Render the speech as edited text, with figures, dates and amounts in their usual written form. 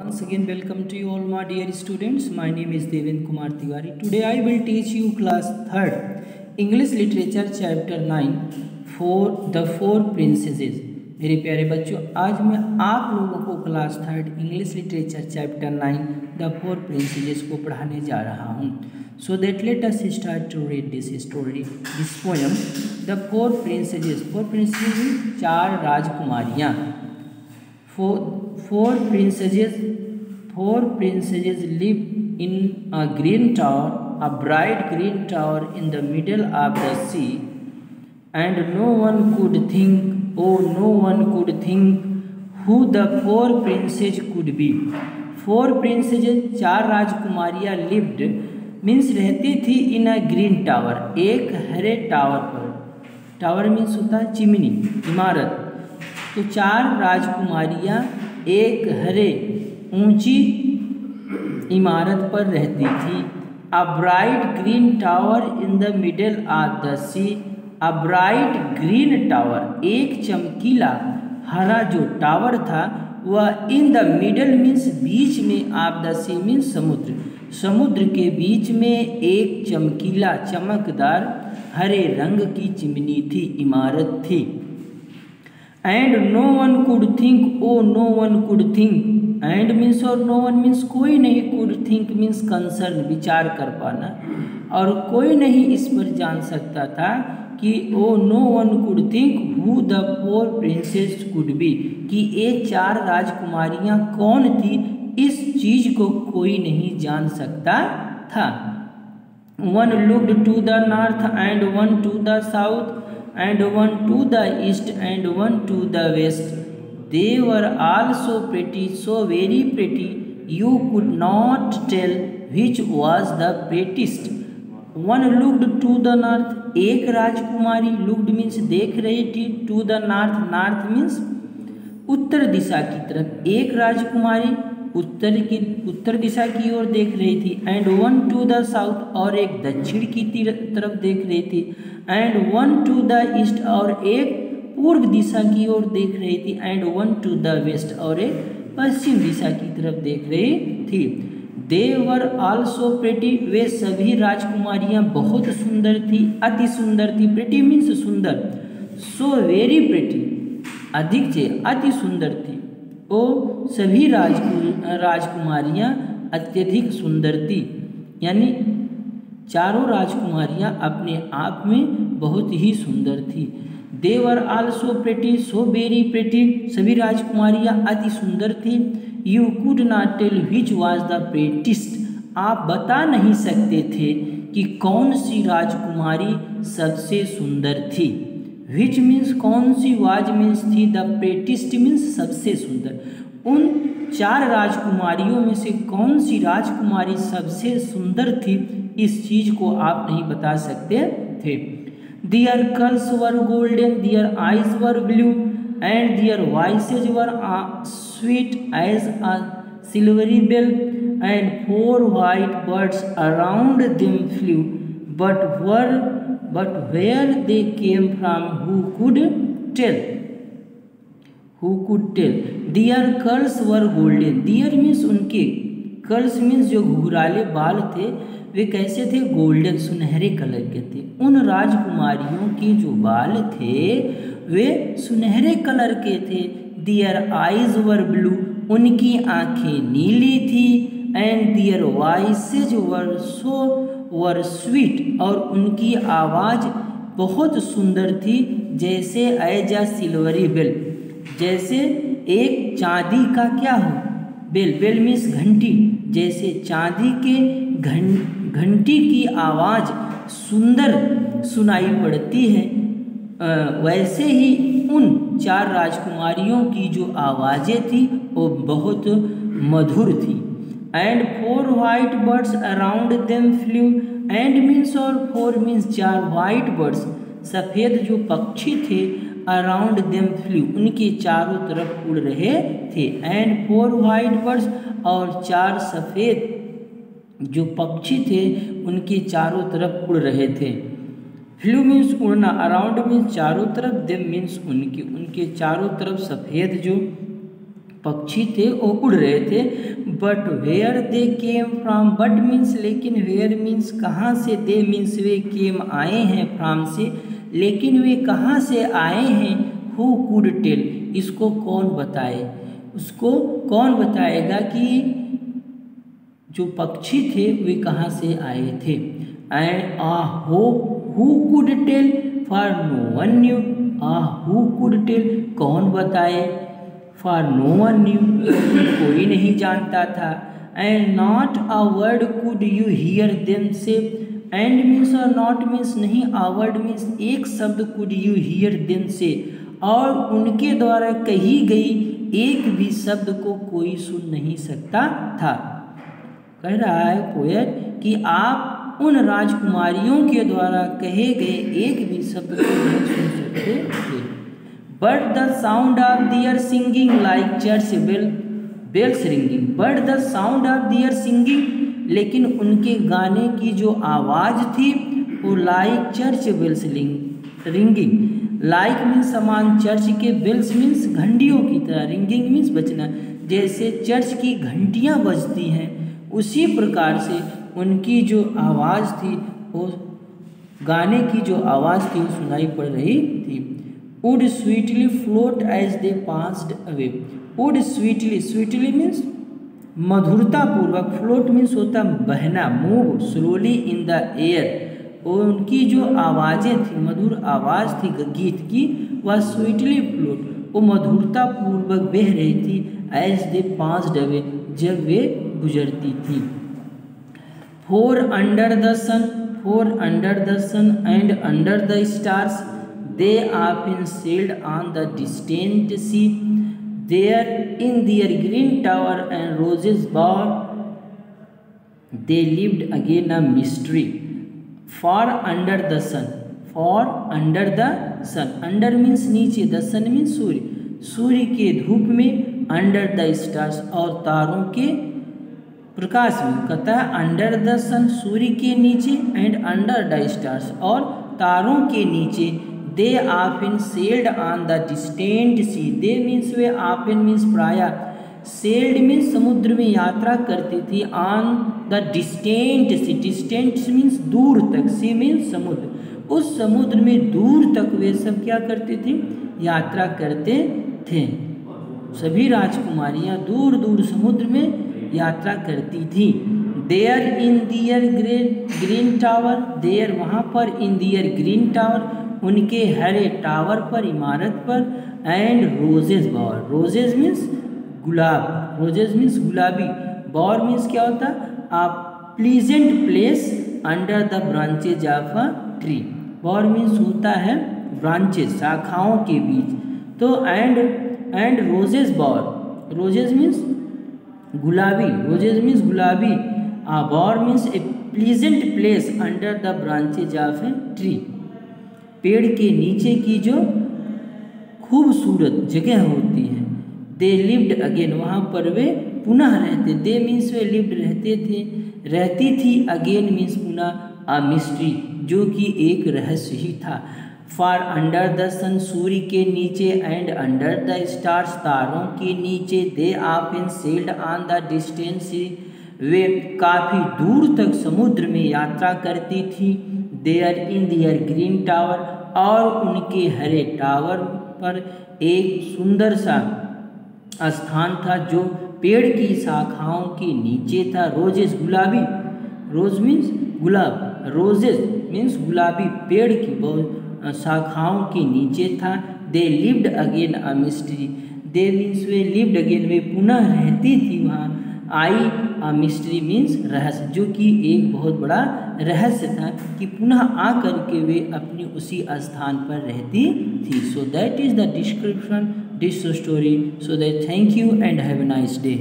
Once again, welcome to you all, my dear students. My name is Devendra Kumar Tiwari. Today I will teach you class 3rd English Literature Chapter 9 for the Four Princesses. मेरे प्यारे बच्चों, आज मैं आप लोगों को class 3rd English literature chapter 9 the four princesses को पढ़ाने जा रहा हूँ. So that let us start to read this story, this poem. The four princesses. Four princesses, चार राजकुमारियाँ. Four princesses live in a green tower, a bright green tower in the middle of the sea, and no one could think who the four princes could be. Four princesses, चार राजकुमारियाँ lived means रहती थी इन अ green tower, एक हरे tower पर. Tower means होता है chimney, इमारत. तो चार राजकुमारियाँ एक हरे ऊंची इमारत पर रहती थी. A bright green tower in the middle of the sea. A bright green tower, एक चमकीला हरा जो टावर था वह इन द मिडल मीन्स बीच में, ऑफ द सी मीन्स समुद्र, समुद्र के बीच में एक चमकीला चमकदार हरे रंग की चिमनी थी, इमारत थी. And no one could think, oh no one could think. And means और नो वन मीन्स कोई नहीं, कुड थिंक मीन्स कंसर्न, विचार कर पाना, और कोई नहीं इस पर जान सकता था कि oh no one could think who the four princesses could be, कि ये चार राजकुमारियाँ कौन थी, इस चीज को कोई नहीं जान सकता था. One looked to the north and one to the south and one to the east and one to the west. They were all so pretty, so very pretty, you could not tell which was the prettiest. One looked to the north, एक राजकुमारी, looked means देख रही थी, to the north, north means उत्तर दिशा की तरफ, एक राजकुमारी उत्तर दिशा की ओर देख रही थी. And one to the south, और एक दक्षिण की तरफ देख रही थी. And one to the east, और एक पूर्व दिशा की ओर देख रही थी. And one to the west, और एक पश्चिम दिशा की तरफ देख रही थी. दे वर आल्सो प्रेटी, वे सभी राजकुमारियाँ बहुत सुंदर थी, अति सुंदर थी. प्रेटी मीन्स सुंदर. सो वेरी प्रेटी, अधिक से अति सुंदर थी. ओ सभी राजकुमारियाँ अत्यधिक सुंदर थी, यानी चारों राजकुमारियाँ अपने आप में बहुत ही सुंदर थी. They were also pretty, so very pretty, सभी राजकुमारियाँ अति सुंदर थी. You could not tell which was the prettiest, आप बता नहीं सकते थे कि कौन सी राजकुमारी सबसे सुंदर थी. विच मीन्स कौन सी, वाज मीन्स थी, द प्रेटिस्ट मीन्स सबसे सुंदर. उन चार राजकुमारियों में से कौन सी राजकुमारी सबसे सुंदर थी, इस चीज को आप नहीं बता सकते थे. Their curls were golden, their eyes were blue, and their voices were sweet as a silvery bell, and four white birds around them flew, but where they came from who could tell. Their curls were golden. Their means उनके, curls means जो घुघराले बाल थे वे कैसे थे, golden सुनहरे colour के थे. उन राजकुमारियों के जो बाल थे वे सुनहरे कलर के थे. Their eyes were blue, उनकी आंखें नीली थी. And their voices were sweet, और उनकी आवाज़ बहुत सुंदर थी, जैसे एज अ सिल्वरी बेल, जैसे एक चांदी का क्या हो, बेल, बेल मीन्स घंटी, जैसे चांदी के घंटी की आवाज़ सुंदर सुनाई पड़ती है, वैसे ही उन चार राजकुमारियों की जो आवाज़ें थी वो बहुत मधुर थी. And four white birds around them flu, and means और फोर मीन्स चार, वाइट बर्ड्स सफ़ेद जो पक्षी थे, अराउंड देम फ्लू उनके चारों तरफ उड़ रहे थे. एंड फोर वाइट बर्ड्स, और चार सफ़ेद जो पक्षी थे उनके चारों तरफ उड़ रहे थे. फ्लू मीन्स उड़ना, अराउंड मीन्स चारों तरफ, देम मीन्स उनके चारों तरफ सफ़ेद जो पक्षी थे वो उड़ रहे थे। But where they came from, but means लेकिन, वेयर मीन्स कहाँ से, दे मीन्स वे केम आए हैं फ्रॉम से, लेकिन वे कहाँ से आए हैं, हु कुड टेल इसको कौन बताए, उसको कौन बताएगा कि जो पक्षी थे वे कहाँ से आए थे। And who could tell for no one knew, who could tell कौन बताए, फॉर नो वन न्यू कोई नहीं जानता था। And not a word could you hear them से, एंड मीन्स और नॉट मीन्स नहीं, अ वर्ड मीन्स एक शब्द, कुड यू हियर देम से और उनके द्वारा कही गई एक भी शब्द को कोई सुन नहीं सकता था। कह रहा है पोएट कि आप उन राजकुमारियों के द्वारा कहे गए एक भी शब्द को नहीं सुन सकते थे। But the sound of their singing like church bells ringing, but the sound of their singing लेकिन उनके गाने की जो आवाज़ थी वो like church bells ringing, like means समान, चर्च के बेल्स मीन्स घंटियों की तरह, रिंगिंग मीन्स बजना, जैसे चर्च की घंटियाँ बजती हैं उसी प्रकार से उनकी जो आवाज़ थी वो गाने की जो आवाज़ थी वो सुनाई पड़ रही थी। Would sweetly float as they passed away, would sweetly, sweetly means मधुरता पूर्वक, फ्लोट मीन्स होता बहना, move slowly in the air, और उनकी जो आवाज़ें थी, मधुर आवाज़ थी गीत की, वह स्वीटली फ्लोट, वो मधुरता पूर्वक बह रही थी, एज दे पास्ड अवे जब वे गुजरती थी। For under the sun, for under the sun and under the stars they often sailed on the distant sea, there in their green tower and roses bower they lived again a mystery. For under the sun, for under the sun, under means नीचे, the sun means सूर्य, सूर्य के धूप में, under the stars और तारों के प्रकाश में, कहता है अंडर द सन सूर्य के नीचे, एंड अंडर द स्टार्स और तारों के नीचे, they often sailed on the distant sea, they means वे, ऑफन मीन्स प्राय, सेल्ड मीन्स समुद्र में यात्रा करती थी, on the distant sea, distant means दूर तक, सी मीन्स समुद्र, उस समुद्र में दूर तक वे सब क्या करते थे, यात्रा करते थे। सभी राजकुमारियां दूर दूर समुद्र में यात्रा करती थी। There in their green tower, there वहाँ पर, इन दियर ग्रीन टावर उनके हरे टावर पर, इमारत पर, and roses bower, roses means गुलाब, रोजेज मीन्स गुलाबी, बॉर मीन्स क्या होता है, a pleasant place under the branches of a tree, bower means होता है ब्रांचेज, शाखाओं के बीच, तो and roses bower, roses means गुलाबी, रोजेज मीन्स गुलाबी, bower means a pleasant place under the branches of a tree, पेड़ के नीचे की जो खूबसूरत जगह होती है। दे लिव्ड अगेन वहाँ पर वे पुनः रहते, दे मीन्स वे लिव्ड रहते थे, रहती थी, अगेन मीन्स पुनः, अ मिस्ट्री जो कि एक रहस्य ही था। फॉर अंडर द सन सूर्य के नीचे, एंड अंडर द स्टार्स तारों के नीचे, they often sailed on the distance वे काफ़ी दूर तक समुद्र में यात्रा करती थी। There in their green tower और उनके हरे टावर पर एक सुंदर सा स्थान था जो पेड़ की शाखाओं के नीचे था। रोजेस गुलाबी, रोज मीन्स गुलाब, रोजेस मीन्स गुलाबी, पेड़ की शाखाओं के नीचे था। They lived again a mystery, they means वे लिव्ड अगेन वे पुनः रहती थी वहाँ। आई अ मिस्ट्री मीन्स रहस्य, जो कि एक बहुत बड़ा रहस्य था कि पुनः आ करके वे अपनी उसी स्थान पर रहती थी। So that is the description this story. So that thank you and have a nice day.